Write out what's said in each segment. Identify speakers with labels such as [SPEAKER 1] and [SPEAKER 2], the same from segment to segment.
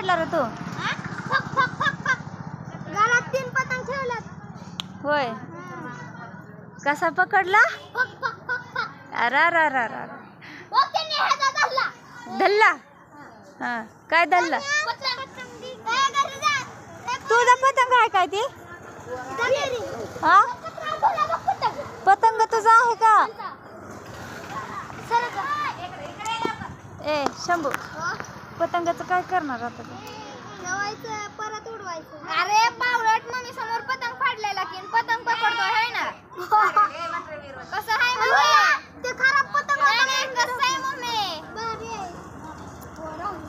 [SPEAKER 1] पकडला रे तू?
[SPEAKER 2] घरात 3 पतंग ठेवल्यात.
[SPEAKER 1] होय. कसा पकडला? अरा रा रा रा. धल्ला. हा काय धल्ला? तुझा पतंग आहे काय ते? हा पतंग तुझा आहे का? ए शंभू पतंगाचं काय करणार आता तू?
[SPEAKER 2] परत उडवायचं. अरे बावळट मम्मी समोर पतंग फाडलेला की पतंग पकडतो आहे ना. कसं आहे मम्मी? ते खराब पतंग आहे. कसं आहे मम्मी?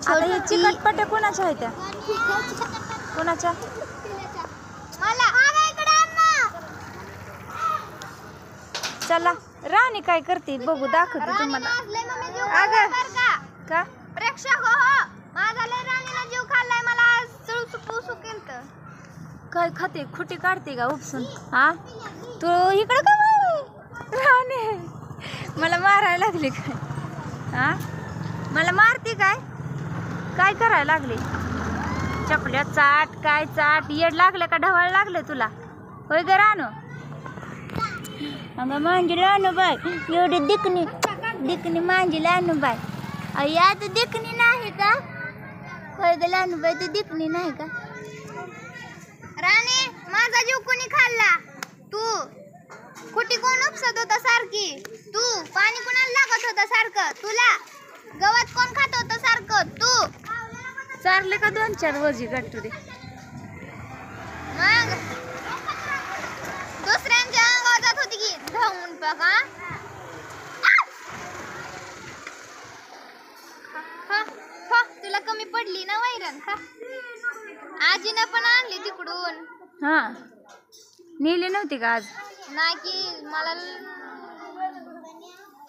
[SPEAKER 1] आता हे चिकटपट्या कोणाच्या आहेत त्या? कोणाच्या?
[SPEAKER 2] मला इकडे आण ना.
[SPEAKER 1] चला राणी काय करते बघू दाखवते तुम्हाला. अगं का
[SPEAKER 2] प्रेक्षक हो माझा लय राणीला जीव खाल्लाय. मला आज चुळसू केलतं.
[SPEAKER 1] काय खाते खुटी काढते का उपसून? हा तू इकडं का राणी मला मारायला लागली काय? हा मला मारते काय? काय करायला लागली? चपल्या चाट काय चाट येड लागले का ढवळ लागले तुला? होय ग रानू? अगं मांजी लानू बाय एवढी दिकनी मांजी लानू बाय. या तू दिकनी नाही का? होय ग लानू बाय तू दिकनी नाही का?
[SPEAKER 2] राणी माझा जीव कोणी खाल्ला? तू. कुठे कोण उपसत होता सारखी? तू. पाणी कोणाला लागत होतं सारखं? तुला. गवत कोण खात होतं सारखं? तू.
[SPEAKER 1] चारले का 2-4 वजी गाठू दे.
[SPEAKER 2] मग दुसऱ्यांच्या अंगावर जात होती की धावून बघा. तुला कमी पडली ना वैरण? आजीनं पण आणली तिकडून.
[SPEAKER 1] हा नेली नव्हती का आज?
[SPEAKER 2] नाही की मला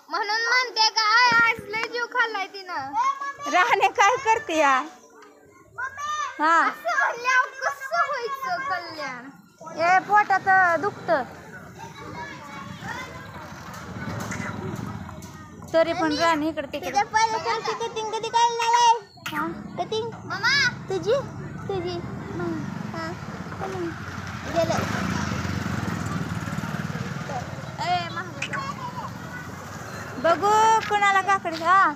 [SPEAKER 2] म्हणून म्हणते का आज लय जीव खाल्लाय तिनं.
[SPEAKER 1] राहणे काय करते या? हा
[SPEAKER 2] असं म्हणल्यावर कसं व्हायचं कल्याण?
[SPEAKER 1] ए पोटात दुखत तरी पण राणी इकडे तिकडे.
[SPEAKER 2] कटिंग कधी काढणार आहे? कटिंग मामा
[SPEAKER 1] तुझी
[SPEAKER 2] गेलं.
[SPEAKER 1] बघू कोणाला काकडी. हा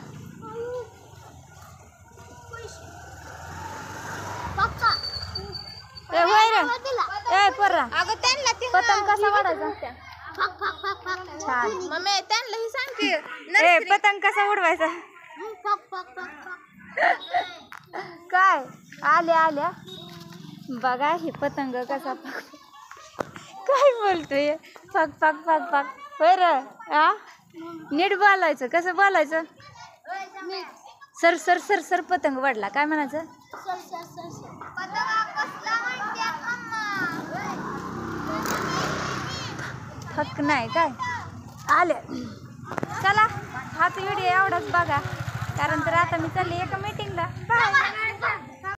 [SPEAKER 2] पप्पा
[SPEAKER 1] ए वैरण ए पर्रा
[SPEAKER 2] अगं त्यांना ते
[SPEAKER 1] पतंग कसा वाढायचा? छान.
[SPEAKER 2] मम्मी त्यांना ही सांगते.
[SPEAKER 1] ए पतंग कसा उडवायचा? काय आल्या बघा हे पतंग कसा काय बोलतोय? फक फक फक फक होय र. हा नीट बोलायचं. कसं बोलायचं? सर सर सर सर पतंग वाढला काय म्हणायचं? फक नाही काय आले. चला हाच व्हिडिओ एवढाच बघा कारण तर आता मी चालली एका मीटिंगला. बाय.